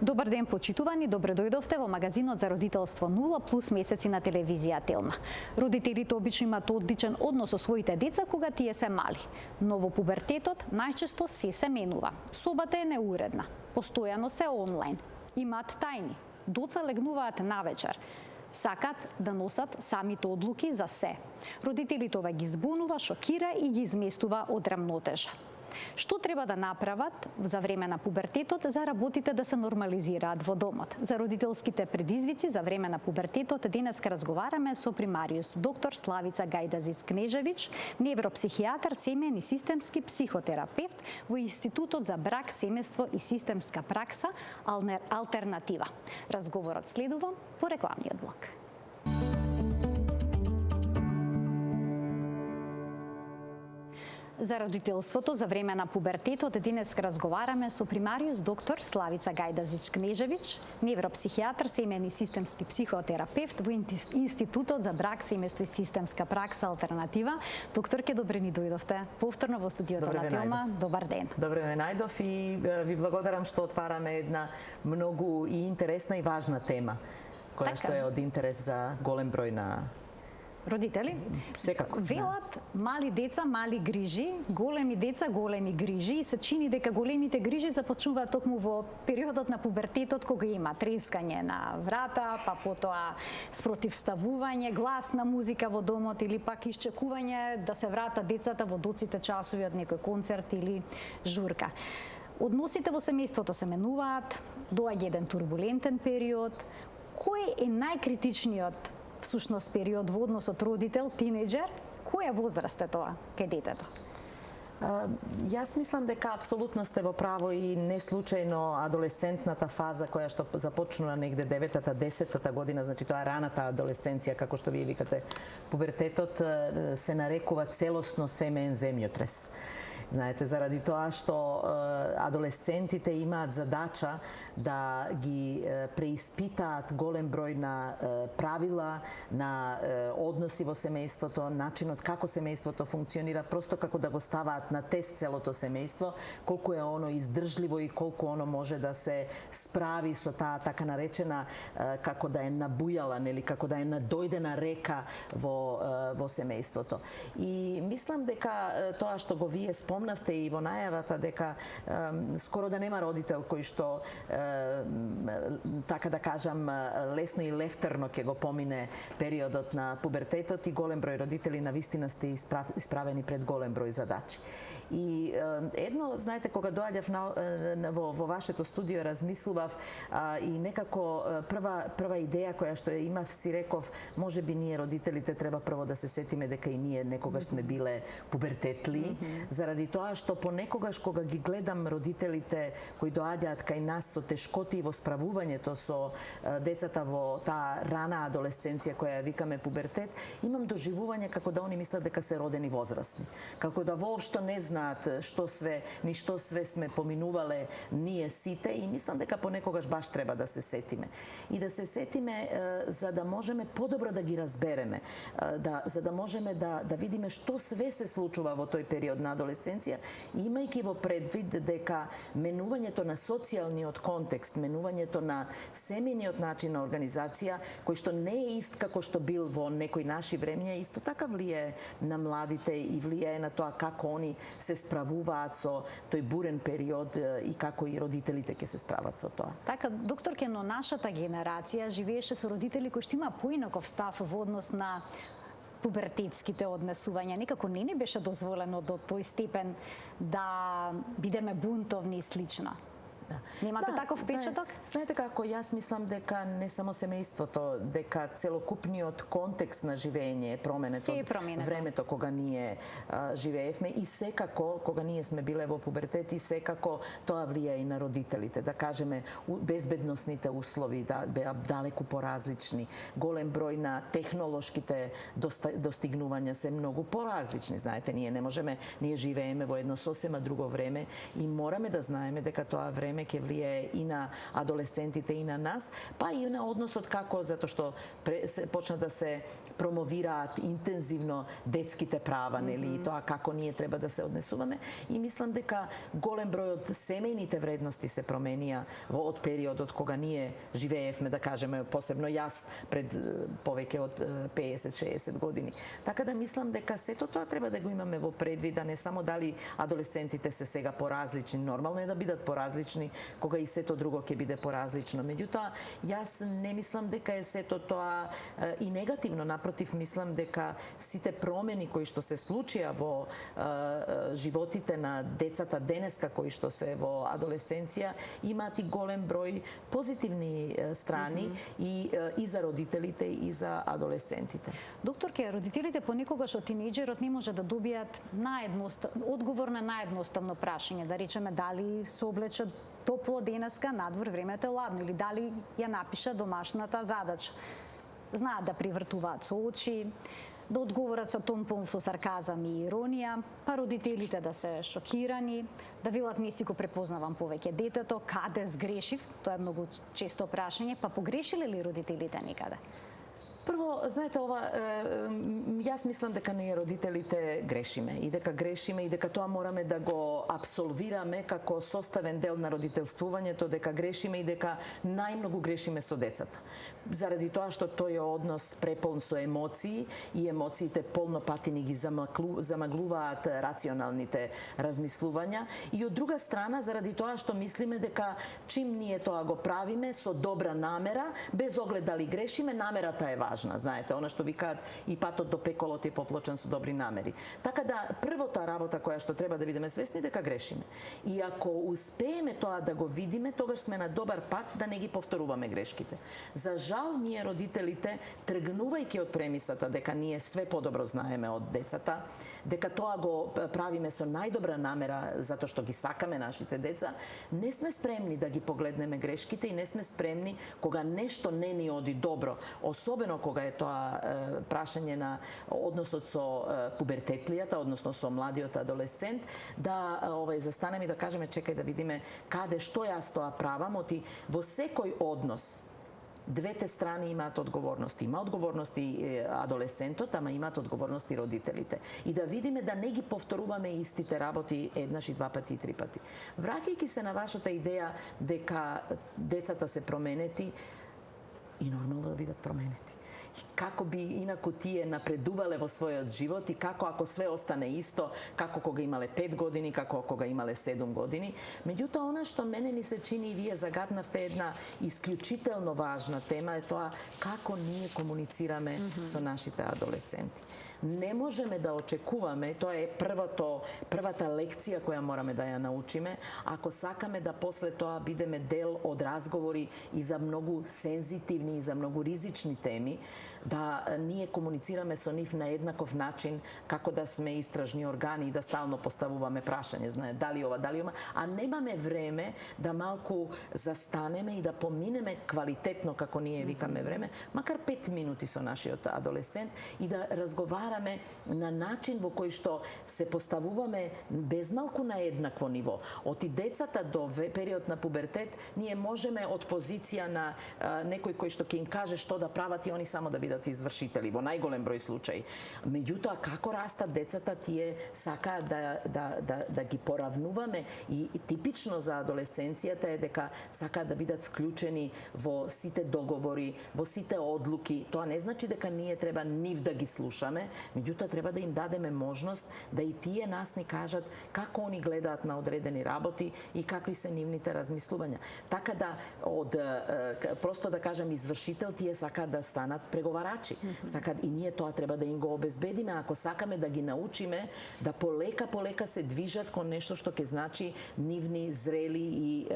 Добар ден, почитувани, добре дојдовте во магазинот за родителство 0 плюс месеци на телевизија Телма. Родителите обично имаат одличен однос со своите деца кога тие се мали, но во пубертетот најчесто се менува. Собата е неуредна, постојано се онлайн, имаат тајни, доца легнуваат навечер, сакат да носат самите одлуки за се. Родителите ова ги збунува, шокира и ги изместува од рамнотежа. Што треба да направат за време на пубертетот за работите да се нормализираат во домот? За родителските предизвици за време на пубертетот денеска разговараме со примариус доктор Славица Гајдазиц-Кнежевиќ, невропсихијатар, семеен и системски психотерапевт во Институтот за брак, семејство и системска пракса Алтернатива. Разговорот следува по рекламниот блок. За родителството за време на пубертетот денеска разговараме со примариус доктор Славица Гајдазиц-Кнежевиќ, невропсихијатар, семеен и системски психотерапевт во Институтот за брак, семејство и системска пракса Алтернатива. Докторке, добре ни дојдовте повторно во студиото на Телма. Добар ден. Добре ме најдов и ви благодарам што отвараме една многу и интересна и важна тема, која што е од интерес за голем број на родители? Секако. Велат мали деца, мали грижи, големи деца, големи грижи и се чини дека големите грижи започнуваат токму во периодот на пубертетот кога има трескање на врата, па потоа спротивставување, гласна музика во домот или пак исчекување да се вратат децата во доците часови од некој концерт или журка. Односите во семејството се менуваат, доаѓа еден турбулентен период. Кој е најкритичниот всушност период во односот родител, тинејџер? Која возраст е тоа кај детето? Јас мислам дека апсолутно сте во право и не случајно адолесцентната фаза која што започнува негде 9-та, 10-та година, значи тоа раната адолесценција, како што вие викате, пубертетот се нарекува целосно семеен земјотрес. Знаете, заради тоа што адолесцентите имаат задача да ги преиспитаат голем број на правила, на односи во семејството, начинот како семејството функционира, просто како да го ставаат на тест целото семејство, колку е оно издржливо и колку оно може да се справи со таа така наречена како да е набујала, нели, како да е надојдена река во семејството. И мислам дека тоа што го вие спомнавте и во најавата дека скоро да нема родител кој што така да кажам лесно и лефтерно ќе го помине периодот на пубертетот и голем број родители навистина сте исправени пред голем број задачи. И едно, знаете, кога доаѓав во вашето студио размислував и некако прва идеја која што ја имав си реков, можеби ние родителите треба прво да се сетиме дека и ние некогаш сме биле пубертетли, заради тоа што понекогаш кога ги гледам родителите кои доаѓаат кај нас со тешкоти во справувањето со децата во таа рана адолесценција која ја викаме пубертет, имам доживување како да они мислат дека се родени возрастни, како да воопшто не знаат што све сме поминувале ние сите и мислам дека понекогаш баш треба да се сетиме. И да се сетиме за да можеме подобро да ги разбереме, за да можеме да видиме што све се случува во тој период на адолесценција, имајќи во предвид дека менувањето на социјалниот контекст, менувањето на семејниот начин на организација, кој што не е ист како што бил во некои наши времења, исто така влијае на младите и влијае на тоа како они се справуваат со тој бурен период и како и родителите ќе се справат со тоа. Така, докторке, но нашата генерација живееше со родители кои што има поинаков став во однос на пубертетските однесувања. Некако не беше дозволено до тој степен да бидеме бунтовни и слично. Немате таков впечаток? Знаете како, јас мислам дека не само семејството, дека целокупниот контекст на живење е променет од времето кога ние живеевме и секако, кога ние сме биле во пубертет и секако тоа влија и на родителите. Да кажеме, безбедносните услови беа далеку поразлични, голем број на технолошките достигнувања се многу поразлични. Знаете, ние не можеме, ние живееме во едно сосема друго време и мораме да знаеме дека тоа време време ќе влијае и на адолесцентите и на нас, па и на односот како, затоа што почна да се промовираат интензивно детските права, нели, и тоа како ние треба да се однесуваме. И мислам дека голем број од семејните вредности се променија од периодот кога ние живеевме, да кажеме, посебно јас пред повеќе од 50-60 години. Така да мислам дека сето тоа треба да го имаме во предвид, да не само дали адолесцентите се сега поразлични, нормално е да бидат поразлични, кога и сето друго ќе биде поразлично. Меѓутоа, јас не мислам дека е сето тоа и негативно. Напротив, мислам дека сите промени кои што се случија во животите на децата денеска, кои што се во адолесценција, имаат и голем број позитивни страни и за родителите и за адолесцентите. Докторке, родителите понекогаш од тинејџерот не може да добијат одговор на наједноставно прашање, да речеме дали се облечат топло денеска, надвор времето е ладно, или дали ја напиша домашната задача. Знаат да привртуваат со очи, да одговорат со тон полн со сарказам и иронија, па родителите да се шокирани, да велат не си го препознавам повеќе детето, каде сгрешив, тоа е многу често прашање, па погрешиле ли родителите некаде? Прво, знаете, јас мислам дека ние родителите грешиме и дека тоа мораме да го апсолвираме како составен дел на родителствувањето, дека грешиме и дека најмногу грешиме со децата. Заради тоа што тој е однос преполн со емоции и емоциите полно пати ни ги замаглуваат рационалните размислувања, и од друга страна заради тоа што мислиме дека чим ние тоа го правиме со добра намера, без оглед дали грешиме, намерата е важна, знаете, она што викаат и патот до пеколот е поплочен со добри намери. Така да првата работа која што треба да бидеме свесни дека грешиме. И ако успееме тоа да го видиме, тогаш сме на добар пат да не ги повторуваме грешките. За жал, ние родителите, тргнувајќи од премисата дека ние све подобро знаеме од децата, дека тоа го правиме со најдобра намера затоа што ги сакаме нашите деца, не сме спремни да ги погледнеме грешките и не сме спремни кога нешто не ни оди добро, особено кога е тоа прашање на односот со пубертетлијата, односно со младиот адолесцент, да застанеме и да кажеме чекај да видиме каде, што јас тоа правам, оти во секој однос двете страни имаат одговорности. Има одговорности адолесцентот, ама имаат одговорности родителите. И да видиме да не ги повторуваме истите работи еднаш и два пати и три пати. Враќајќи се на вашата идеја дека децата се променети, и нормално да бидат променети. Како би инаку тие напредувале во својот живот и како ако све остане исто, како кога имале 5 години, како кога имале 7 години. Меѓутоа, она што мене ми се чини и вие загатнавте една исклучително важна тема е тоа како ние комуницираме со нашите адолесценти. Не можеме да очекуваме, тоа е првата лекција која мораме да ја научиме, ако сакаме да после тоа бидеме дел од разговори и за многу сензитивни и за многу ризични теми, да ние комуницираме со нив на еднаков начин, како да сме истражни органи и да стално поставуваме прашање, знае, дали ова, дали ова, а немаме време да малку застанеме и да поминеме квалитетно, како ние викаме време, макар 5 минути со нашиот адолесцент и да разговараме на начин во кој што се поставуваме безмалку на еднакво ниво. Оти децата до период на пубертет, ние можеме од позиција на некој кој што ќе им каже што да прават и они само да бидат извршители во најголем број случаи. Меѓутоа, како растат децата, тие сакаат да ги поравнуваме и типично за адолесценцијата е дека сакаат да бидат вклучени во сите договори, во сите одлуки. Тоа не значи дека ние треба нив да ги слушаме, меѓутоа треба да им дадеме можност да и тие нас ни кажат како они гледаат на одредени работи и какви се нивните размислувања. Така да просто да кажам извршител, тие сакаат да станат преговарачи. Сакаат и ние тоа треба да им го обезбедиме, ако сакаме да ги научиме да полека се движат кон нешто што ќе значи нивни зрели и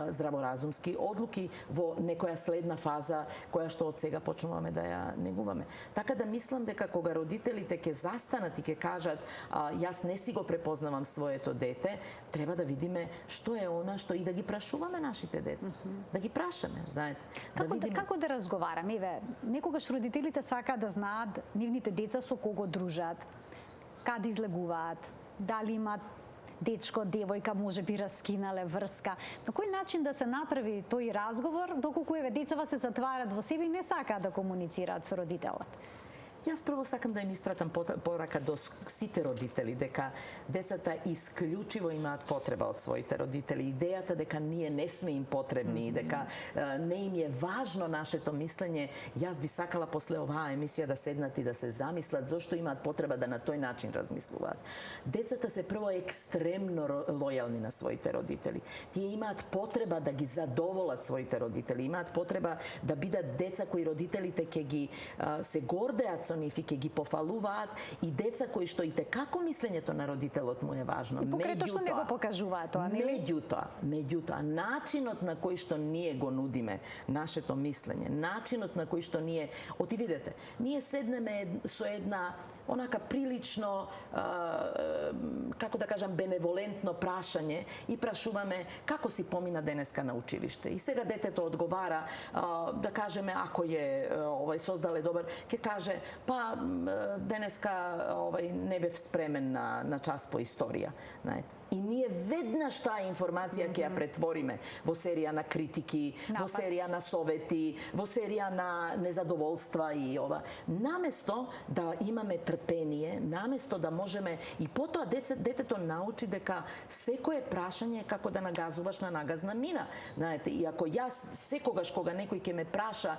здраворазумски одлуки во некоја следна фаза која што од сега почнуваме да ја негуваме. Така да мислам дека кога родителите ќе застанат и ќе кажат јас не си го препознавам своето дете, треба да видиме што е она што и да ги прашуваме нашите деца. Да ги прашаме, знаете. Како да разговараме? Еве, некогаш родителите сакаат да знаат нивните деца со кого дружат, каде излегуваат, дали имаат дечко, девојка, може би раскинале врска. На кој начин да се направи тој разговор, доколку еве децава се затварат во себе и не сакаат да комуницираат со родителот? Јас прво сакам да им испратам порака до сите родители дека децата исклучиво имаат потреба од своите родители. Идејата дека ние не сме им потребни, дека не им е важно нашето мислење. Јас би сакала после оваа емисија да седнат и да се замислат зошто имаат потреба да на тој начин размислуваат. Децата се прво екстремно лојални на своите родители. Тие имаат потреба да ги задоволат своите родители, имаат потреба да бидат деца кои родителите ќе ги се гордеат со нив и ќе ги пофалуваат, и деца кои што и како мислењето на родителот му е важно. И покрето што не го покажуваат тоа, нели? Меѓутоа, начинот на кој што ние го нудиме нашето мислење, начинот на кој што ние, оти видете, ние седнеме со една онака прилично, како да кажам, беневолентно прашање и прашуваме како си помина денеска на училиште. И сега детето одговара, да кажеме, ако е создале добар, ќе каже, па денеска не бев спремен на час по историја. И ние веднаш таа информација ќе ја претвориме во серија на критики, во серија на совети, во серија на незадоволства и ова. Наместо да имаме трпение, наместо да можеме, и потоа детето научи дека секое прашање е како да нагазуваш на нагазна мина. Знаете, и ако јас секогаш кога некој ќе ме праша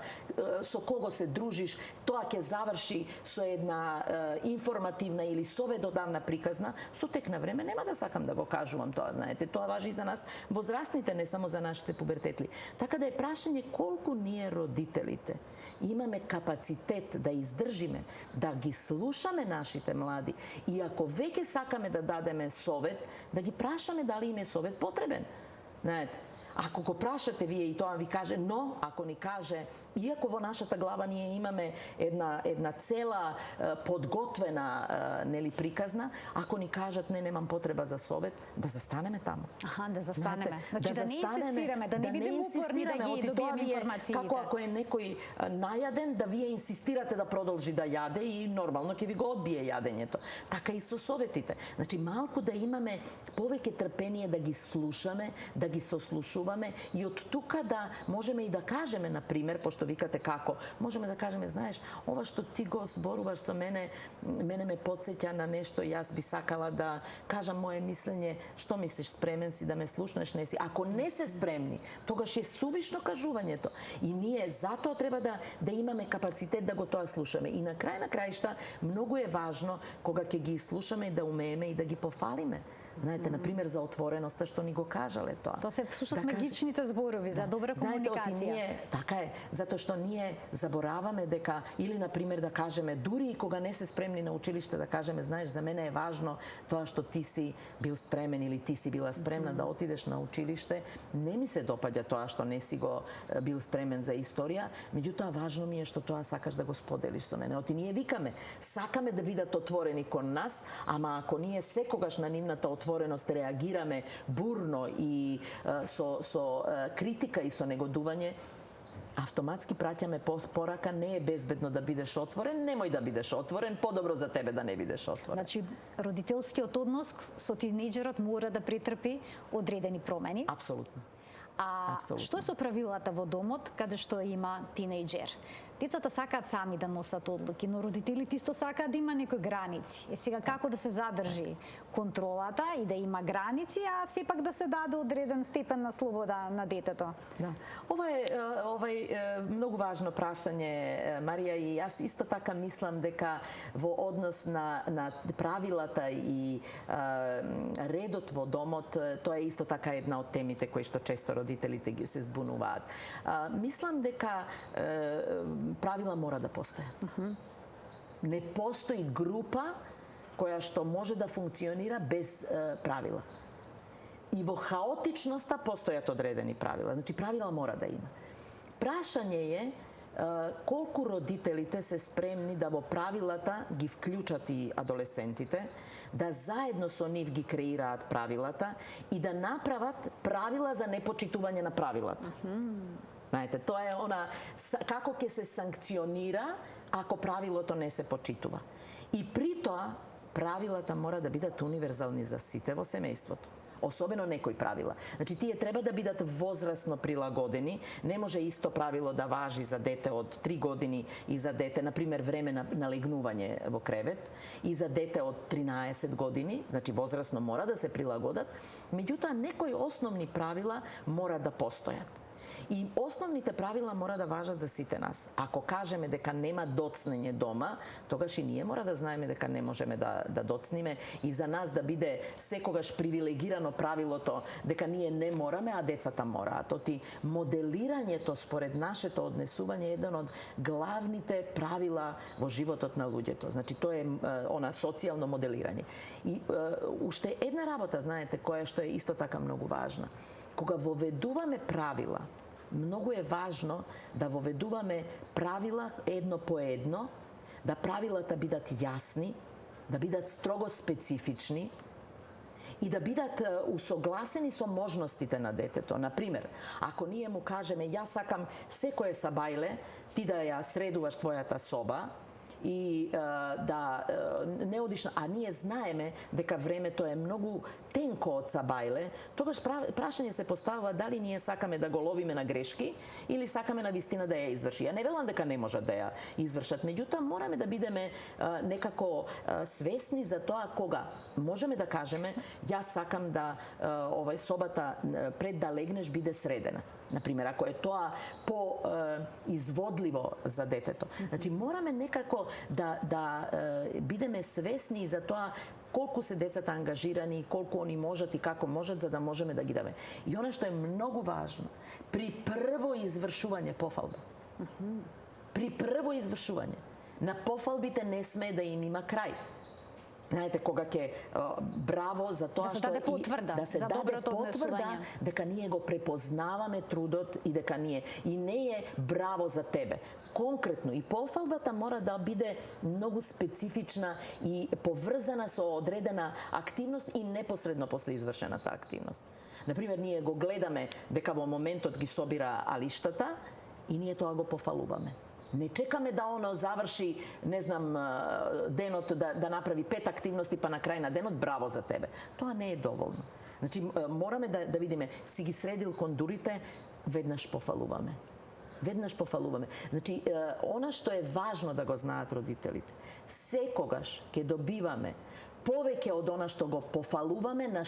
со кого се дружиш, тоа ќе заврши со една информативна или советодавна приказна, со тек на време нема да сакам да го кажувам тоа, знаете. Тоа важи и за нас возрастните, не само за нашите пубертетли. Така да е прашање колку ние родителите имаме капацитет да издржиме, да ги слушаме нашите млади, и ако веќе сакаме да дадеме совет, да ги прашаме дали им е совет потребен. Знаете, ако го прашате вие и тоа ви каже, но ако ни каже, иако во нашата глава ние имаме една цела подготвена нели приказна, ако ни кажат не, немам потреба за совет, да застанеме таму. Да застанеме. Значи да не инсистираме, да не бидеме упорни да ги добиеме информациите. Како ако е некој најаден, да вие инсистирате да продолжи да јаде и нормално ќе ви го одбие јадењето. Така и со советите. Значи малку да имаме повеќе трпение да ги слушаме, да ги сослушуваме, и од тука да можеме и да кажеме, на пример, пошто викате како, можеме да кажеме, знаеш, ова што ти го зборуваш со мене ме потсеќа на нешто, јас би сакала да кажам мое мислење, што мислиш, спремен си да ме слушнеш, не си. Ако не се спремни, тогаш е сувишно кажувањето. И ние затоа треба да имаме капацитет да го тоа слушаме. И на крај на краишта, многу е важно кога ќе ги слушаме да умееме и да ги пофалиме. Знаете, например, за отвореноста што ни го кажале тоа. Тоа се всушност магичните зборови за добра комуникација. Знаете, така е, затоа што ние забораваме дека, или например да кажеме, дури и кога не се спремни на училиште, да кажеме, знаеш, за мене е важно тоа што ти си бил спремен или ти си била спремна да отидеш на училиште. Не ми се допаѓа тоа што не си го бил спремен за историја, меѓутоа важно ми е што тоа сакаш да го споделиш со мене. Оти ние викаме, сакаме да бидат отворени кон нас, ама ако ние секогаш на нивната отвореност реагираме бурно и со критика и со негодување, автоматски праќаме порака, не е безбедно да бидеш отворен, немој да бидеш отворен, подобро за тебе да не бидеш отворен. Значи, родителскиот однос со тинејџерот мора да претрпи одредени промени. Апсолутно. Што е со правилата во домот каде што има тинејџер? Децата сакаат сами да носат одлуки, но родителите исто сакаат да има некои граници. Сега како да се задржи контролата и да има граници, а сепак да се даде одреден степен на слобода на детето? Да. Ова е многу важно прашање, Марија, и јас исто така мислам дека во однос на правилата и редот во домот, тоа е исто така една од темите кои што често родителите ги се збунуваат. Мислам дека правила мора да постојат. Не постои група која што може да функционира без правила. И во хаотичноста постојат одредени правила. Значи, правила мора да има. Прашање е колку родителите се спремни да во правилата ги вклучат и адолесцентите, да заедно со нив ги креираат правилата и да направат правила за непочитување на правилата. Знаете, тоа е како ќе се санкционира ако правилото не се почитува. И при тоа правилата мора да бидат универзални за сите во семејството. Особено некои правила. Значи, тие треба да бидат возрастно прилагодени. Не може исто правило да важи за дете од 3 години и за дете, например, време на легнување во кревет, и за дете од 13 години, значи возрастно мора да се прилагодат. Меѓутоа, некои основни правила мора да постојат. И основните правила мора да важат за сите нас. Ако кажеме дека нема доцнење дома, тогаш и ние мора да знаеме дека не можеме да доцниме, и за нас да биде секогаш привилегирано правилото дека ние не мораме, а децата мораат. Оти моделирањето според нашето однесување е еден од главните правила во животот на луѓето. Значи, тоа е она социјално моделирање. И уште една работа, знаете, која што е исто така многу важна. Кога воведуваме правила, многу е важно да воведуваме правила едно по едно, да правилата бидат јасни, да бидат строго специфични и да бидат усогласени со можностите на детето. Например, ако ние му кажеме јас сакам секое сабајле, ти да ја средуваш твојата соба, и да не одиш, а ние знаеме дека времето е многу тенко од сабајле, тогаш прашање се поставува дали ние сакаме да го ловиме на грешки или сакаме на вистина да ја изврши. Ја не велам дека не можат да ја извршат, меѓутоа мораме да бидеме некако свесни за тоа кога можеме да кажеме јас сакам да собата пред да легнеш биде средена. Например, ако е тоа по-изводливо за детето. Значи, мораме некако да бидеме свесни за тоа колку се децата ангажирани, колку они можат и како можат, за да можеме да ги даме. И она што е многу важно, при прво извршување пофалба. При прво извршување. На пофалбите не смее да им има крај. Знаете, кога ќе браво за тоа што да се даде потврда дека ние го препознаваме трудот и дека ние и не е браво за тебе. Конкретно и пофалбата мора да биде многу специфична и поврзана со одредена активност и непосредно после извршената активност. Например, ние го гледаме дека во моментот ги собира алиштата и ние тоа го пофалуваме. Не чекаме да оно заврши, не знам, денот да направи 5 активности, па на крај на денот браво за тебе. Тоа не е доволно. Значи, мораме да видиме, си ги средил кондурите, веднаш пофалуваме. Веднаш пофалуваме. Значи, она што е важно да го знаат родителите, секогаш ќе добиваме повеќе од она што го пофалуваме, на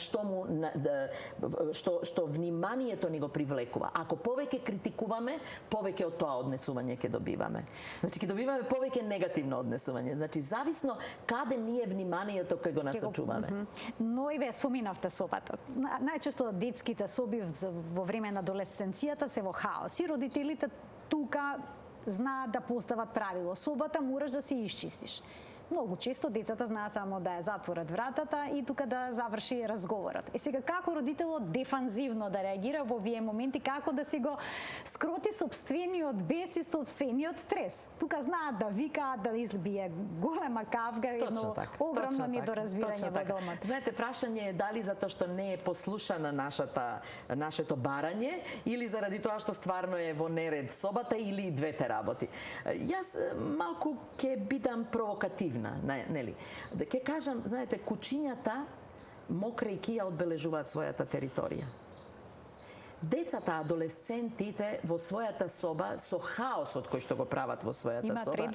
што вниманието ни го привлекува. Ако повеќе критикуваме, повеќе од тоа однесување ќе добиваме. Значи, ќе добиваме повеќе негативно однесување. Значи, зависно каде ние вниманието кај го насочуваме. Но и ве споминавте собата. Најчесто детските соби во време на адолесценцијата се во хаос и родителите тука знаат да постават правило. Собата мораш да се исчистиш. Многу често децата знаат само да ја затворат вратата и тука да заврши разговорот. Сега како родителот дефанзивно да реагира во овие моменти, како да си го скроти сопствениот бес и сопствениот стрес? Тука знаат да викаат, да избие голема кавга, едно огромно недоразбирање во домот. Знаете, прашање е дали затоа што не е послушана нашето барање или заради тоа што стварно е во неред собата или и двете работи. Јас малку ќе бидам провокативна. Нели? Да ќе кажам, знаете, кучињата мокрејки ја одбележуваат својата територија. Децата, адолесцентите во својата соба со хаосот кој што го прават во својата соба,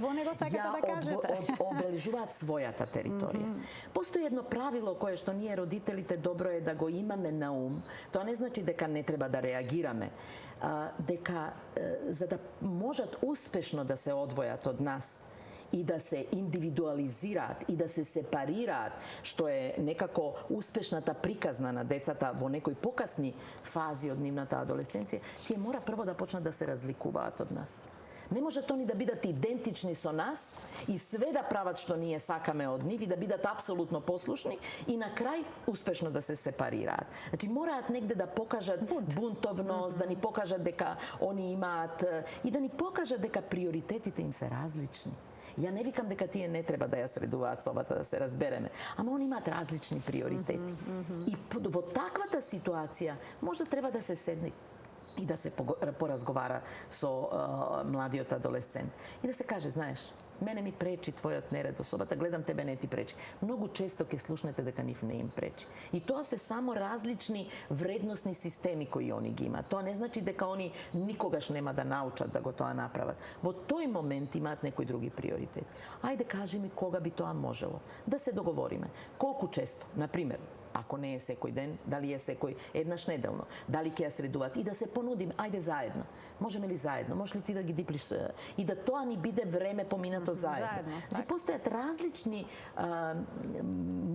ја обележуваат својата територија. Постои едно правило кое што ние родителите добро е да го имаме на ум. Тоа не значи дека не треба да реагираме, дека за да можат успешно да се одвојат од нас и да се индивидуализираат и да се сепарираат, што е некако успешната приказна на децата во некои покасни фази од нивната адолесценција, тие мора прво да почнат да се разликуваат од нас. Не можат они да бидат идентични со нас и све да прават што ние сакаме од нив и да бидат апсолутно послушни и на крај успешно да се сепарираат. Значи мораат негде да покажат бунтовност, да ни покажат дека они имаат и да ни покажат дека приоритетите им се различни. Ја не викам дека тие не треба да ја средуваат собата, да се разбереме, ама они имаат различни приоритети. И во таквата ситуација може да треба да се седне и да се поразговара со младиот адолесцент. И да се каже, знаеш, мене ми пречи твојот неред во собата, гледам тебе не ти пречи. Многу често ќе слушнете дека нив не им пречи. И тоа се само различни вредносни системи кои они ги имаат. Тоа не значи дека они никогаш нема да научат да го тоа направат. Во тој момент имаат некои други приоритети. Ајде кажи ми кога би тоа можело. Да се договориме. Колку често, на пример, ако не е секој ден, дали е секој еднаш неделно, дали ќе ја средуваат и да се понудим, ајде заедно. Можеме ли заедно? Може ли ти да ги диплиш и да тоа ни биде време поминато заедно. Значи постојат различни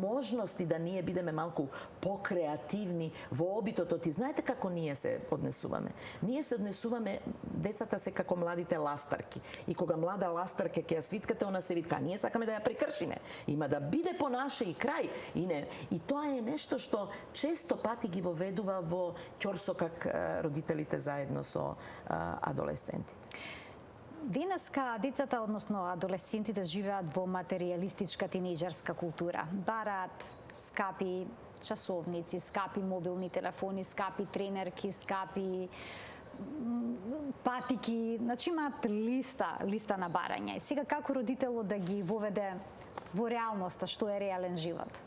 можности да ние бидеме малку покреативни во обитото. Ти знаете како ние се однесуваме? Ние се однесуваме, децата се како младите ластарки. И кога млада ластарка ќе ја свиткате, она се витка, ние сакаме да ја прекршиме. Има да биде по наше и крај. И тоа е нешто што често пати ги воведува во ќорсокак родителите заедно со адолесцентите. Денеска децата, односно адолесцентите, живеат во материјалистичка тинејџерска култура. Бараат скапи часовници, скапи мобилни телефони, скапи тренерки, скапи патики, значи имаат листа на барање. И сега како родителот да ги воведе во реалноста, што е реален живот?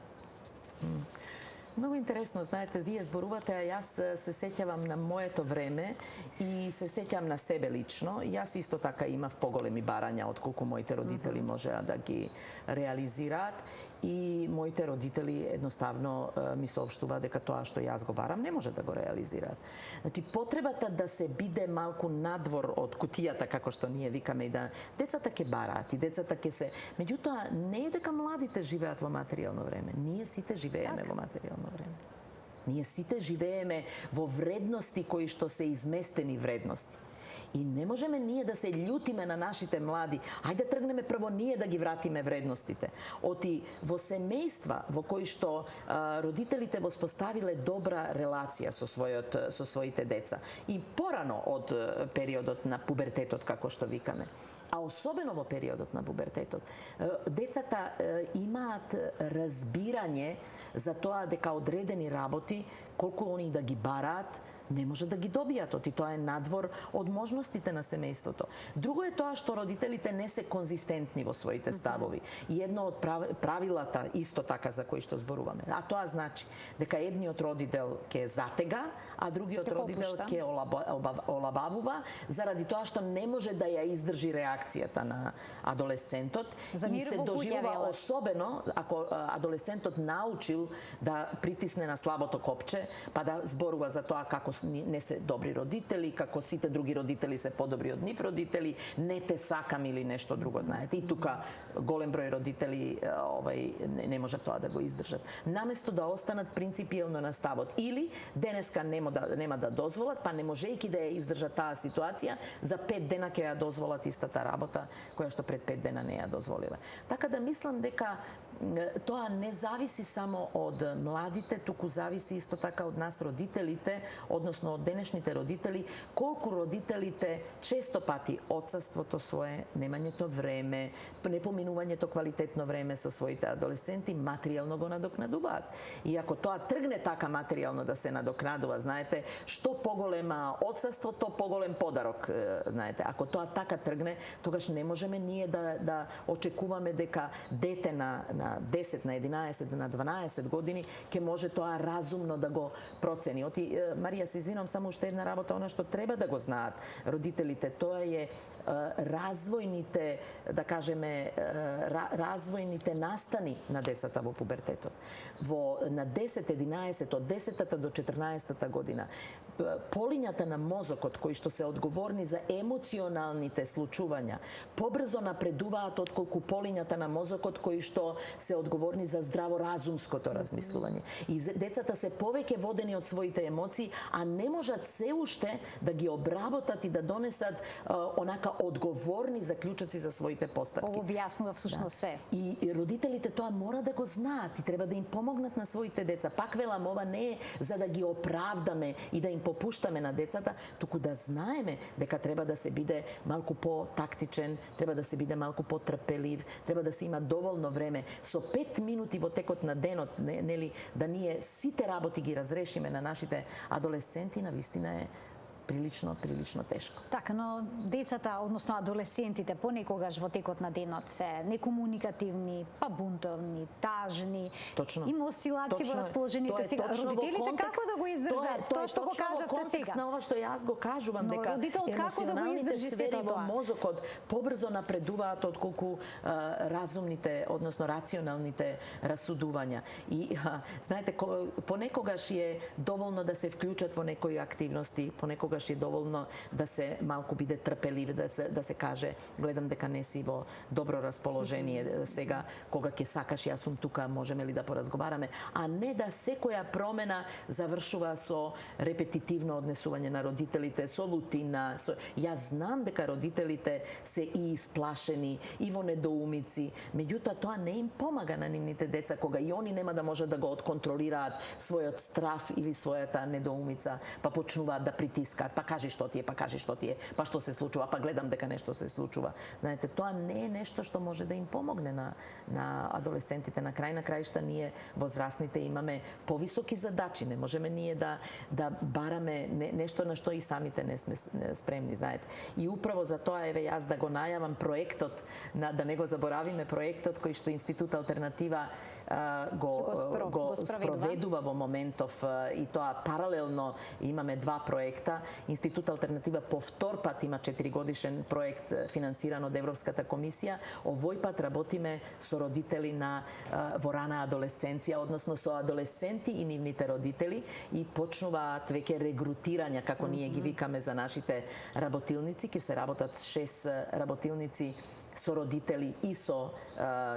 Многу интересно, знаете, вие зборувате, а јас се сеќавам на моето време и се сеќавам на себе лично. Јас исто така имав поголеми барања отколку моите родители можеа да ги реализираат. И моите родители едноставно ми соопштува дека тоа што јас го барам не може да го реализираат. Значи потребата да се биде малку надвор од кутијата, како што ние викаме, и да децата ќе бараат и децата ќе се. Меѓутоа не е дека младите живеат во материјално време. Ние сите живееме во материјално време. Ние сите живееме во вредности кои што се изместени вредности. И не можеме ние да се љутиме на нашите млади. Ајде тргнеме прво ние да ги вратиме вредностите. Оти во семејства во кои што родителите воспоставиле добра релација со своите деца и порано од периодот на пубертетот, како што викаме. А особено во периодот на пубертетот, децата имаат разбирање за тоа дека одредени работи, колку они да ги бараат, не може да ги добијат, оти тоа е надвор од можностите на семејството. Друго е тоа што родителите не се конзистентни во своите ставови. И едно од правилата исто така за кои што зборуваме. А тоа значи дека едниот родител ќе затега, а другиот родител ќе олабавува заради тоа што не може да ја издржи реакцијата на адолесцентот и се доживува особено ако адолесцентот научил да притисне на слабото копче, па да зборува за тоа како не се добри родители, како сите други родители се подобри од нив родители, не те сакам или нешто друго, знаете. И тука голем број родители не може тоа да го издржат. Наместо да останат принципиелно на ставот или денеска нема да дозволат, па не можејќи да ја издржат таа ситуација, за 5 дена ќе ја дозволат истата работа која што пред 5 дена не ја дозволиле. Така да мислам дека тоа не зависи само од младите, туку зависи исто така од нас родителите, односно од денешните родители, колку родителите често пати отсуството свое, немањето време, непоминувањето квалитетно време со своите адолесценти материјално го надокнадуваат. И ако тоа тргне така материјално да се надокнадува, знаете, што поголема отсуство, то поголем подарок, знаете. Ако тоа така тргне, тогаш не можеме ние да очекуваме дека дете на 10, на 11, на 12 години ќе може тоа разумно да го процени. Оти, Марија, се извинувам, само уште една работа, она што треба да го знаат родителите, тоа е развојните, да кажеме, развојните настани на децата во пубертетот. На 10, 11, од 10-та до 14-та година, полињата на мозокот кои што се одговорни за емоционалните случувања, побрзо напредуваат отколку полињата на мозокот кои што се одговорни за здраворазумското размислување. И децата се повеќе водени од своите емоции, а не можат се уште да ги обработат и да донесат онака одговорни заклучоци за своите постапки. Ово објаснува всушност се. И родителите тоа мора да го знаат и треба да им помогнат на своите деца. Пак велам, ова не е за да ги оправдаме и да им попуштаме на децата, туку да знаеме дека треба да се биде малку по-тактичен, треба да се биде малку по-трпелив, треба да се има доволно време. Со 5 минути во текот на денот, нели, да ние сите работи ги разрешиме на нашите адолесценти, навистина е прилично тешко. Така, но децата, односно адолесцентите, понекогаш во текот на денот се некомуникативни, па бунтовни, тажни. Точно. Има осцилации во расположението сега. Родителите како да го издржат? Тоа што го кажавте сега. На ова што јас го кажувам, Но дека емоционалните сфери во тоа? мозокот побрзо напредуваат отколку разумните, односно рационалните расудувања. И знаете, понекогаш е доволно да се вклучат во некои активности, понекогаш е доволно да се малку биде трпелив, да се каже гледам дека не си во добро расположение сега, кога ќе сакаш јас сум тука, можеме ли да поразговараме, а не да секоја промена завршува со репетитивно однесување на родителите, со лутина. Јас знам дека родителите се и исплашени, и во недоумици, меѓутоа тоа не им помага на нивните деца кога и они нема да можат да го отконтролираат својот страф или својата недоумица, па почнуваат да притискаат, па кажи што ти е, па што се случува, па гледам дека нешто се случува. Знаете, тоа не е нешто што може да им помогне на адолесцентите. На крајшта ние возрастните имаме повисоки задачи, не можеме ние да бараме нешто на што и самите не сме спремни, знаете. И управо за тоа еве јас да го најавам проектот, да не го заборавиме проектот кој што Институт Алтернатива го спроведува во моментов, и тоа паралелно имаме два проекта. Институт Алтернатива по втор пат има 4-годишен проект финансиран од Европската комисија. Овој пат работиме со родители во рана адолесценција, односно со адолесценти и нивните родители, и почнуваат веќе регрутирања, како ние ги викаме за нашите работилници. Ќе се работат 6 работилници со родители и со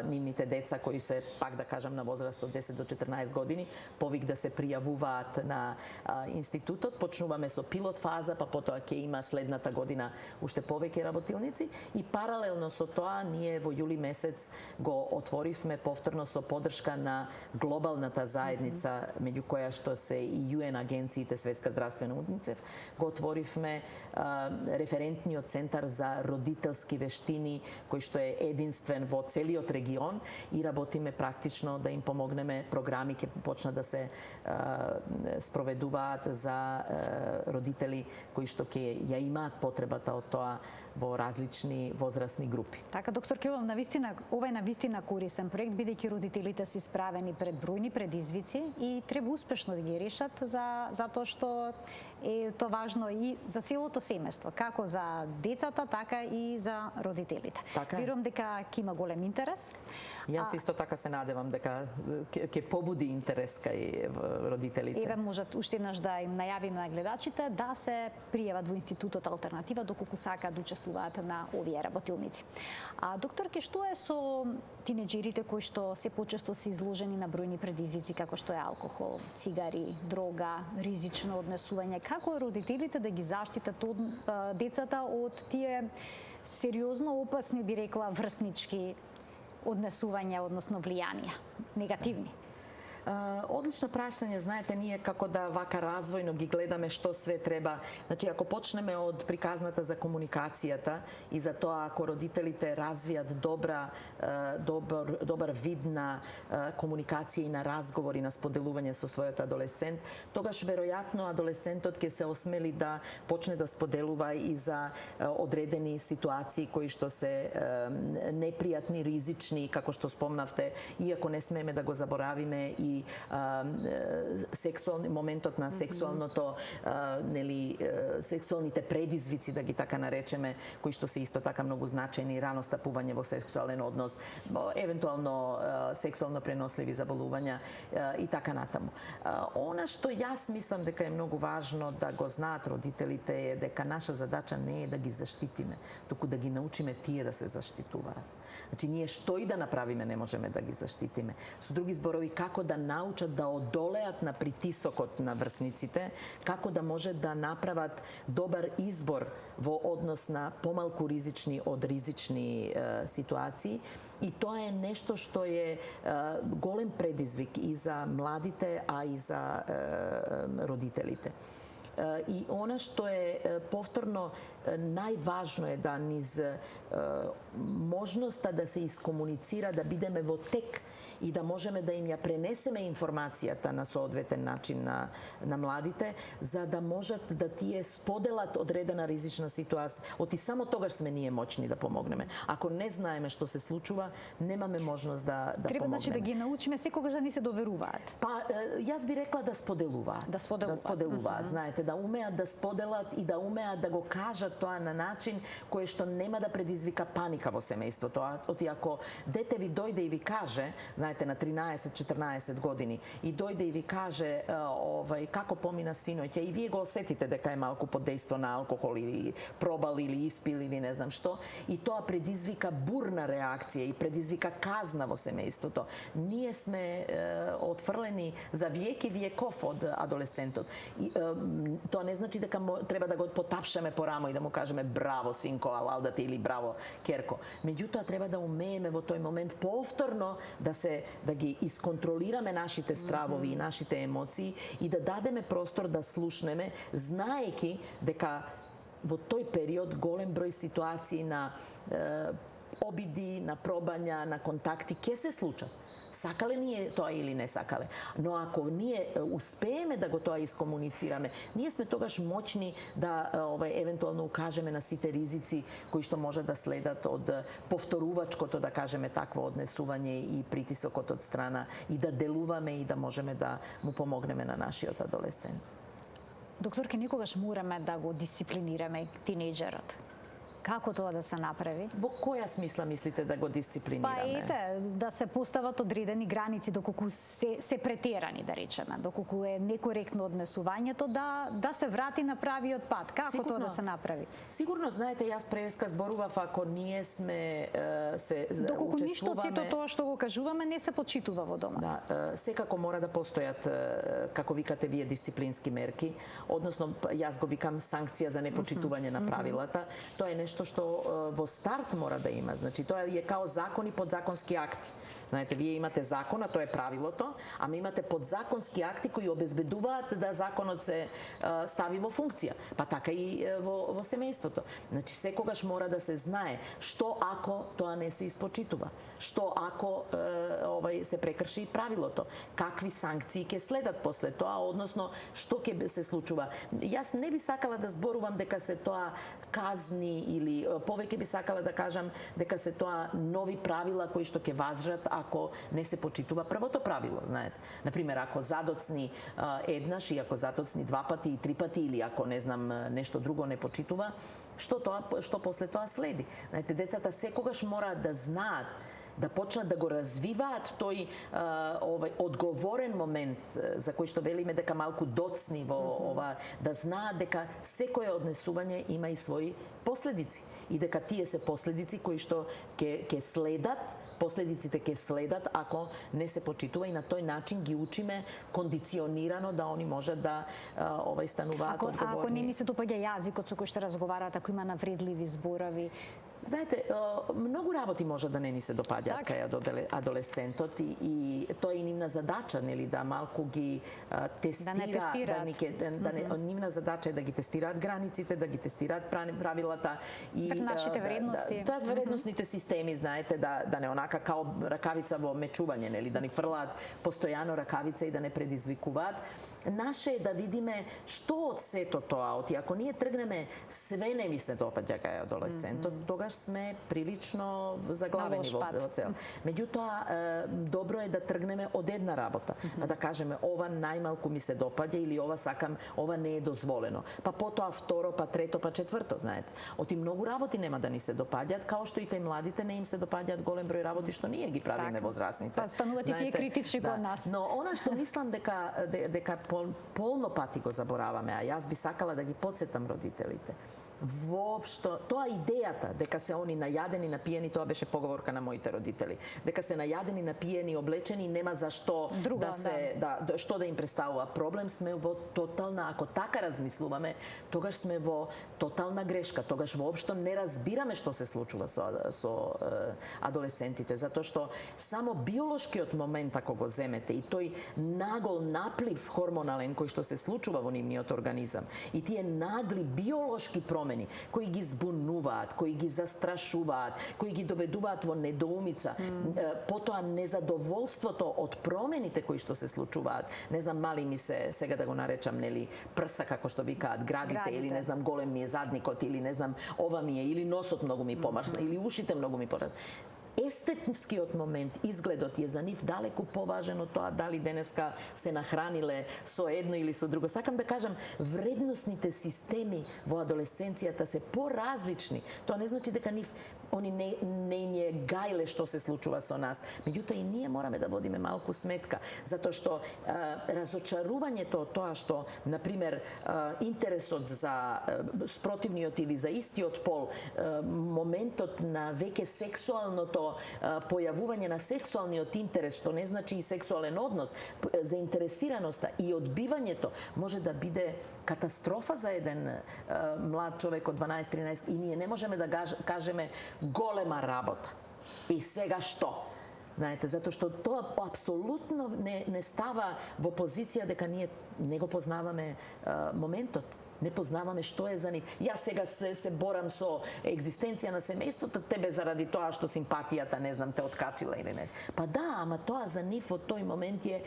нивните деца кои се, пак да кажам, на возраст од 10 до 14 години, повик да се пријавуваат на институтот. Почнуваме со пилот фаза, па потоа ќе има следната година уште повеќе работилници, и паралелно со тоа ние во јули месец го отворивме повторно со поддршка на глобалната заедница, меѓу која што се и ЮН агенциите, Светска здравствена уницев, го отворивме референтниот центар за родителски вештини, кој што е единствен во целиот регион, и работиме практично да им помогнеме. Програми ќе почнат да се спроведуваат за родители кои што ќе ја имаат потребата од тоа во различни возрастни групи. Така, доктор Кјовов, ова е навистина корисен проект, бидејќи родителите се исправени пред бројни предизвици и треба успешно да ги решат, затоа што е тоа важно и за целото семејство, како за децата, така и за родителите. Верувам дека ќе има голем интерес. Јас исто така се надевам дека ќе побуди интерес кај родителите. Еве можат уште еднаш да им најавиме на гледачите да се пријават во Институтот Алтернатива доколку сакаат да учествуваат на овие работилници. Докторке, што е со тинеџерите кои што се почесто се изложени на бројни предизвици како што е алкохол, цигари, дрога, ризично однесување? Како родителите да ги заштитат децата од тие сериозно опасни, би рекла, врснички однесувања, односно влијанија, негативни? Одлично прашање, знаете, ние како да вака развојно ги гледаме што све треба. Значи, ако почнеме од приказната за комуникацијата и за тоа ако родителите развијат добар вид на комуникација и на разговор и на споделување со својот адолесцент, тогаш веројатно адолесцентот ќе се осмели да почне да споделува и за одредени ситуации кои што се непријатни, ризични, како што спомнавте, иако не смееме да го заборавиме и моментот на сексуалното, сексуалните предизвици, да ги така наречеме, кои што се исто така многу значајни, рано стапување во сексуален однос, евентуално сексуално преносливи заболувања и така натаму. Она што јас мислам дека е многу важно да го знаат родителите е дека наша задача не е да ги заштитиме, туку да ги научиме тие да се заштитуваат. Значи, ние што и да направиме не можеме да ги заштитиме. Со други зборови, како да научат да одолеат на притисокот на врсниците, како да може да направат добар избор во однос на помалку ризични од ризични ситуации. И тоа е нешто што е голем предизвик и за младите, а и за родителите. И она што е повторно најважно е да низ можноста да се искомуницира, да бидеме во тек и да можеме да им ја пренесеме информацијата на соодветен начин на младите, за да можат да тие споделат одредена ризична ситуација. Оти само тогаш сме ние моćни да помогнеме. Ако не знаеме што се случува, немаме можност да Треба помогнеме. значи да ги научиме секогаш да ни се доверуваат. Па јас би рекла да споделуваат. Да споделуваат. Знаете, да умеат да споделат и да умеат да го кажат тоа на начин кој што нема да предизвика паника во семејството. Оти ако дете ви дојде и ви каже, знаете, на 13-14 години, и дојде и ви каже како помина синоќа, и вие го осетите дека е малку под дејство на алкохол или пробал или испил или не знам што, и тоа предизвика бурна реакција и предизвика казна во семејството. Ние сме отфрлени за виек и виеков од адолесцентот. И, тоа не значи дека треба да го потапшаме по рамо и да му кажеме браво синко, алалдате или браво керко. Меѓутоа треба да умееме во тој момент повторно да ги исконтролираме нашите стравови и нашите емоции и да дадеме простор да слушнеме, знаеки дека во тој период голем број ситуации на обиди, на пробања, на контакти ќе се случат. Сакале ние тоа или не сакале. Но ако ние успееме да го тоа искомуницираме, ние сме тогаш моćни да евентуално укажеме на сите ризици кои што може да следат од повторувачкото, да кажеме, такво однесување и притисокот од страна, и да делуваме и да можеме да му помогнеме на нашиот адолесцент. Докторке, никогаш мораме да го дисциплинираме тинејџерот. Како тоа да се направи? Во која смисла мислите да го дисциплинираме? Па ете, да се постават одредени граници доколку се претерани, да речеме, доколку е некоректно однесувањето, да се врати на правиот пат. Како тоа да се направи? Сигурно, знаете, јас превеска зборував, ако ние сме се доколку ништо од сето учествуваме, тоа што го кажуваме не се почитува во домот. Да, секако мора да постојат, како викате вие, дисциплински мерки, односно јас го викам санкција за непочитување на правилата. Тоа е нешто што во старт мора да има. Значи, тоа е као закони, подзаконски акти. Знаете, вие имате закон, а тоа е правилото, ама имате подзаконски акти кои обезбедуваат да законот се стави во функција. Па така и во семејството. Значи, секогаш мора да се знае што ако тоа не се испочитува, што ако се прекрши правилото, какви санкции ќе следат после тоа, односно што ќе се случува. Јас не би сакала да зборувам дека се тоа казни или повеќе би сакала да кажам дека се тоа нови правила кои што ќе важат ако не се почитува првото правило, знаете. Например, ако задоцни еднаш и ако задоцни два пати и три пати или ако не знам нешто друго не почитува, што после тоа следи. Знаете, децата секогаш мораат да знаат, да почнат да го развиваат тој одговорен момент за кој што велиме дека малку доцни во ова, да знаат дека секое однесување има и своји последици и дека тие се последици кои што ќе следат, последиците ќе следат ако не се почитува, и на тој начин ги учиме кондиционирано да они можат да стануваат одговорни. Ако не ни се допаѓа јазикот со кој што разговараат, ако има навредливи зборови? Знаете, многу работи може да не ни се допаѓаат кај адолесцентот и тоа е и нивна задача, нели, да малку ги тестира, нивна задача е да ги тестираат границите, да ги тестираат правилата и нашите вредности. Вредносните системи, знаете, да не онака као ракавица во мечување, нели, да ни фрлаат постојано ракавица и да не предизвикуваат. Наше е да видиме што од сето тоа, ако ние тргнеме све не ви се допаѓа кај адолесцентот, тогаш сме прилично заглавени во цел. Меѓутоа, добро е да тргнеме од една работа, па да кажеме ова најмалку ми се допаѓа или ова сакам, ова не е дозволено. Па потоа второ, па трето, па четврто, знаете. Оти многу работи нема да ни се допаѓаат, као што и кај младите не им се допаѓаат голем број работи што ние ги правиме возрастните. Па стануваат и тие критични кон нас. Но она што мислам дека полно пати го забораваме, а јас би сакала да ги потсетам родителите. Воопшто, тоа идејата дека се они најадени, напиени, тоа беше поговорка на моите родители. Дека се најадени, напиени, облечени, нема за што што да им представува проблем, сме во тотална, ако така размислуваме, тогаш сме во тотална грешка, тогаш воопшто не разбираме што се случува со адолесцентите, затоа што само биолошкиот момент ако го земете и тој нагол наплив хормонален кој што се случува во нивниот организам и тие нагли биолошки промени кои ги збунуваат, кои ги застрашуваат, кои ги доведуваат во недоумица, потоа незадоволството од промените кои што се случуваат. Не знам, мали ми се, сега да го наречам, нели, прса, како што викаат, градите, или не знам, голем ми е задникот, или не знам, ова ми е, или носот многу ми помрсна, или ушите многу ми порасна. Естетскиот момент, изгледот е за нив далеку поважен од тоа дали денеска се нахраниле со едно или со друго. Сакам да кажам, вредносните системи во адолесценцијата се поразлични. Тоа не значи дека нив они не им е гајле што се случува со нас. Меѓутоа и ние мораме да водиме малку сметка, затоа што разочарувањето од тоа што, на пример, интересот за спротивниот или за истиот пол, моментот на веќе сексуалното појавување на сексуалниот интерес, што не значи и сексуален однос, заинтересираноста и одбивањето може да биде катастрофа за еден млад човек од 12-13 и ние не можеме да кажеме голема работа. И сега што? Знаете, затоа што тоа апсолутно не става во позиција дека ние не го познаваме моментот. Не познаваме што е за нив. Јас сега се борам со екзистенција на семејството, тебе заради тоа што симпатијата, не знам, те откачила или не. Па да, ама тоа за нив од тој момент е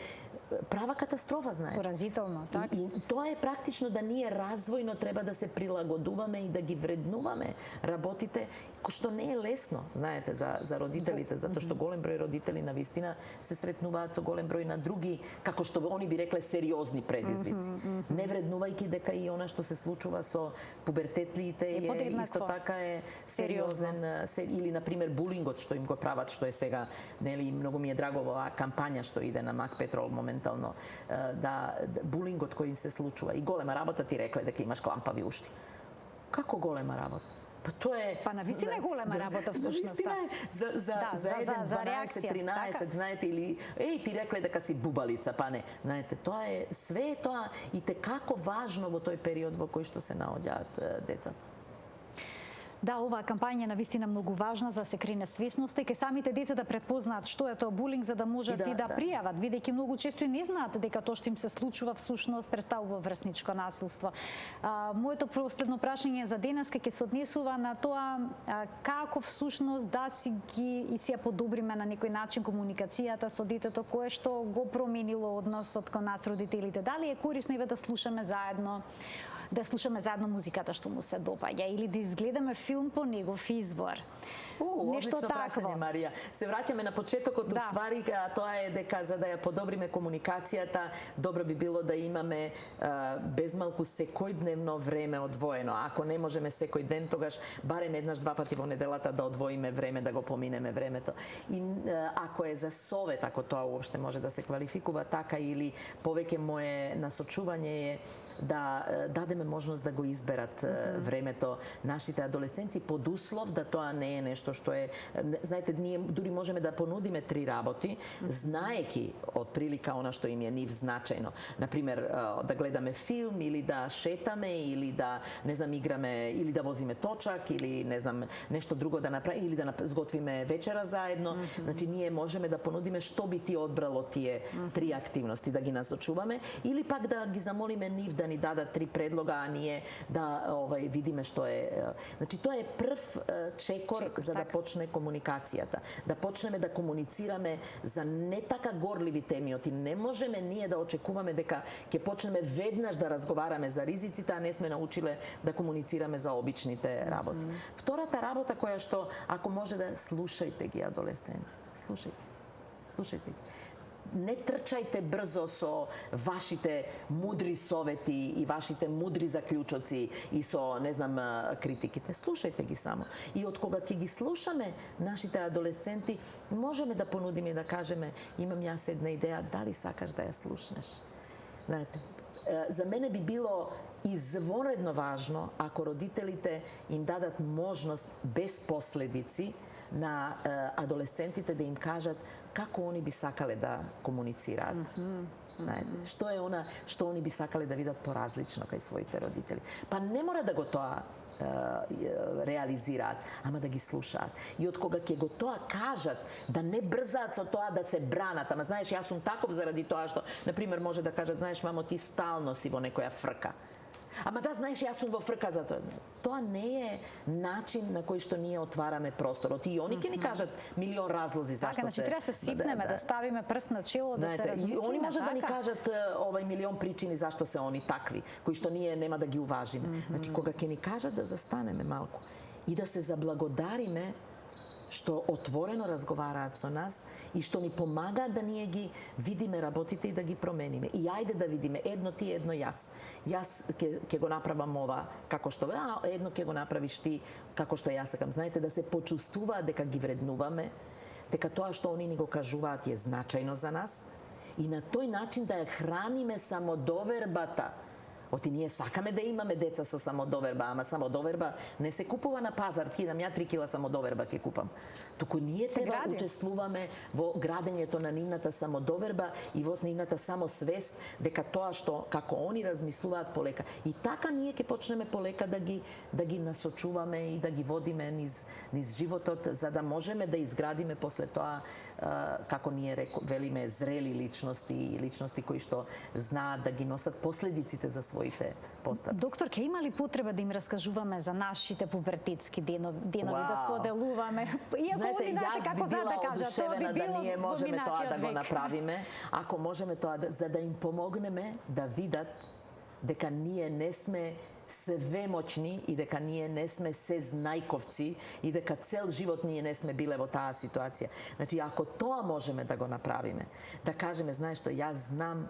права катастрофа, знаете. Поразително, така. И тоа е практично да ние развојно треба да се прилагодуваме и да ги вреднуваме работите, што не е лесно, знаете, за родителите, затоа што голем број родители на вистина се сретнуваат со голем број на други, како што они би рекле, сериозни предизвици. Не вреднувајќи дека и она што се случува со пубертетлиите е исто така е сериозен, или на пример булингот што им го прават, што е сега, нели, многу ми е драго оваа кампања што иде на Мак Петрол моментално, да булингот кој им се случува. И голема работа ти рекле дека имаш клампави ушти. Како голема работа? Па тоа е... Па навистина е голема работа всушност. Навистина е за еден 12-13, знаете, или ти рекле дека си бубалица, па не. Знаете, тоа е, све е тоа и те како важно во тој период во кој што се наоѓаат децата. Да, оваа кампања е навистина многу важна за се крене свесноста и ке самите деца да предпознаат што е тоа булинг за да можат и да пријават, бидејќи многу често и не знаат дека тоа што им се случува всушност представува врсничко насилство. Моето последно прашање за денеска ќе се однесува на тоа како всушност да си ги и си ја подобриме на некој начин комуникацијата со детето кое што го променило односот кон нас родителите. Дали е корисно и да слушаме заедно музиката што му се допаѓа или да изгледаме филм по негов избор. Нешто такво. Марија. Се враќаме на почетокот, уствари, тоа е дека за да ја подобриме комуникацијата, добро би било да имаме безмалку секојдневно време одвоено. Ако не можеме секој ден, тогаш барем еднаш, два пати во неделата да одвоиме време, да го поминеме времето. И ако е за совет, ако тоа уопште може да се квалификува така, или повеќе мое насочување е да дадеме можност да го изберат времето нашите адолесценци под услов да тоа не е нешто што е, знаете, ние дури можеме да понудиме 3 работи, знаеки од прилика она што им е нив значајно. Например, да гледаме филм или да шетаме или да, не знам, играме или да возиме точак или не знам, нешто друго да направиме или да сготвиме вечера заедно. Значи ние можеме да понудиме што би ти одбрало тие 3 активности, да ги насочуваме или пак да ги замолиме нив да ни дадат 3 предлога, а ние да видиме што е. Значи тоа е прв чекор за да почне комуникацијата. Да почнеме да комуницираме за не така горливи теми, оти не можеме ние да очекуваме дека ќе почнеме веднаш да разговараме за ризиците, а не сме научиле да комуницираме за обичните работи. Втората работа која што, ако може да слушајте ги адолесценти. Слушајте ги. Не трчајте брзо со вашите мудри совети и вашите мудри заклучоци и со, не знам, критиките. Слушајте ги само. И од кога ќе ги слушаме нашите адолесценти, можеме да понудиме и да кажеме, имам јас една идеја, дали сакаш да ја слушнеш? Знаете, за мене би било извонредно важно ако родителите им дадат можност без последици на адолесцентите да им кажат како они би сакале да комуницираат. Што е она што они би сакале да видат поразлично кај своите родители. Па не мора да го тоа реализираат, ама да ги слушаат. И од кога ќе го тоа кажат, да не брзаат со тоа да се бранат. Ама знаеш, јас сум таков заради тоа што, на пример, може да кажат, знаеш, мамо, ти стално си во некоја фрка. Ама да, знаеш, јас сум во фрка за тоа. Тоа не е начин на кој што ние отвараме просторот. И они ќе ни кажат милион разлози зашто значи треба се сипнеме, да ставиме прст на чело, да се размислиме. И они може да ни кажат милион причини зашто се они такви, кои што ние нема да ги уважиме. Значи, кога ќе ни кажат да застанеме малку и да се заблагодариме што отворено разговараат со нас и што ни помагаат да ние ги видиме работите и да ги промениме. И ајде да видиме едно ти, едно јас. Јас ќе го направам ова како што едно ќе го направиш ти како што јас сакам. Знаете, да се почувствуваат дека ги вреднуваме, дека тоа што они ни го кажуваат е значајно за нас и на тој начин да ја храниме самодовербата. Оти ние сакаме да имаме деца со самодоверба, ама самодоверба не се купува на пазар, кидам ја 3 кила самодоверба ќе купам. Туку ние треба да учествуваме во градењето на нивната самодоверба и во нивната самосвест дека тоа што како они размислуваат полека. И така ние ќе почнеме полека да ги насочуваме и да ги водиме низ животот за да можеме да изградиме после тоа како ние велиме зрели личности и личности кои што знаат да ги носат последиците за своите постапки. Доктор, ке има ли потреба да им раскажуваме за нашите пубертетски денови, да споделуваме? Знаете, јас би била одушевена да ние можеме тоа да го направиме, ако можеме тоа за да им помогнеме да видат дека ние не сме свемочни и дека ние не сме сезнајковци и дека цел живот ние не сме биле во таа ситуација. Значи, ако тоа можеме да го направиме, да кажеме, знаеш што, јас знам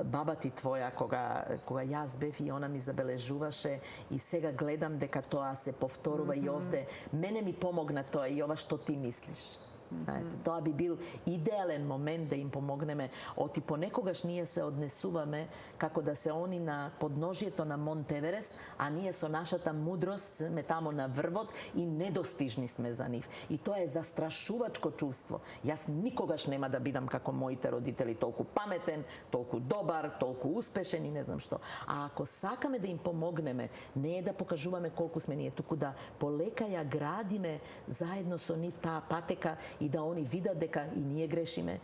баба ти твоја кога јас бев и она ми забележуваше и сега гледам дека тоа се повторува и овде, мене ми помогна тоа и ова што ти мислиш. Тоа би бил идеален момент да им помогнеме. Оти понекогаш ние се однесуваме како да се они на подножието на Монт Еверест, а ние со нашата мудрост сме тамо на врвот и недостижни сме за нив. И тоа е застрашувачко чувство. Јас никогаш нема да бидам како моите родители, толку паметен, толку добар, толку успешен и не знам што. А ако сакаме да им помогнеме, не е да покажуваме колку сме ние, туку да полека ја градиме заедно со нив таа патека и да они видат дека и ние грешиме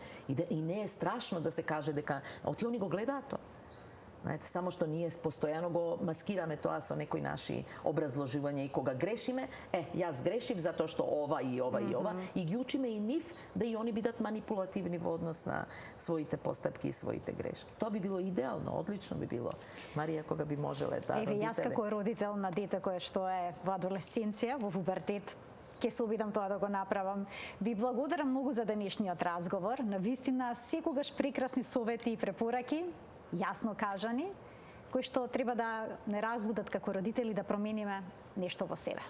и не е страшно да се каже дека оти они го гледаат тоа. Знаете, само што ние постојано го маскираме тоа со некои наши образложувања и кога грешиме, јас грешив затоа што ова и ова и ова и ги учиме и нив да и они бидат манипулативни во однос на своите постапки и своите грешки. Тоа би било идеално, одлично би било. Марија, кога би можеле да родителе. Јас како родител на дете кое што е во адолесценција, во пубертет, ќе се обидам тоа да го направам. Ви благодарам многу за денешниот разговор. Навистина секогаш прекрасни совети и препораки, јасно кажани, кои што треба да не разбудат како родители да промениме нешто во себе.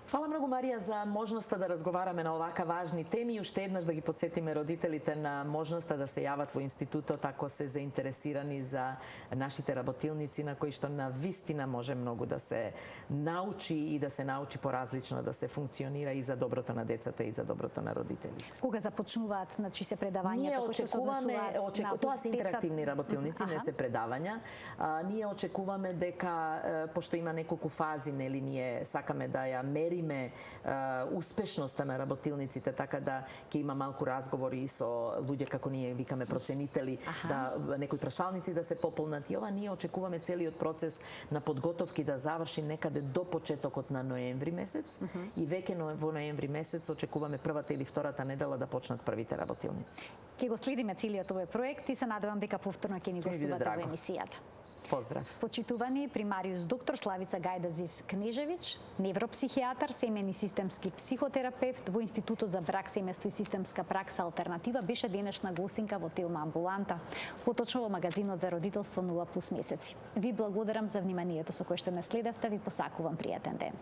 Фала многу, Марија, за можноста да разговараме на овака важни теми и уште еднаш да ги подсетиме родителите на можноста да се јават во институтот ако се заинтересирани за нашите работилници на кои што на вистина може многу да се научи и да се научи поразлично да се функционира и за доброто на децата и за доброто на родители. Кога започнуваат, значи се предавањата кои што се однесуваат тоа се интерактивни работилници, не се предавања. Ние очекуваме дека пошто има неколку фази, нели, ние сакаме да ја мериме успешноста на работилниците, така да ќе има малку разговори со луѓе како ние викаме проценители, да некои прашалници да се пополнат и ова ние очекуваме целиот процес на подготовки да заврши некаде до почетокот на ноември месец и веќе во ноември месец очекуваме првата или втората недела да почнат првите работилници. Ќе го следиме целиот овој проект и се надевам дека повторно ќе ни гостувате во емисијата. Поздрав. Почитувани примариус доктор Славица Гајдазис Кнежевич, невропсихијатар, семен и системски психотерапевт во Институтот за брак, семејство и системска пракса Алтернатива, беше денешна гостинка во Телма амбуланта, поточно во магазинот за родителство 0+ месеци. Ви благодарам за вниманието со кое што не следевте, ви посакувам пријатен ден.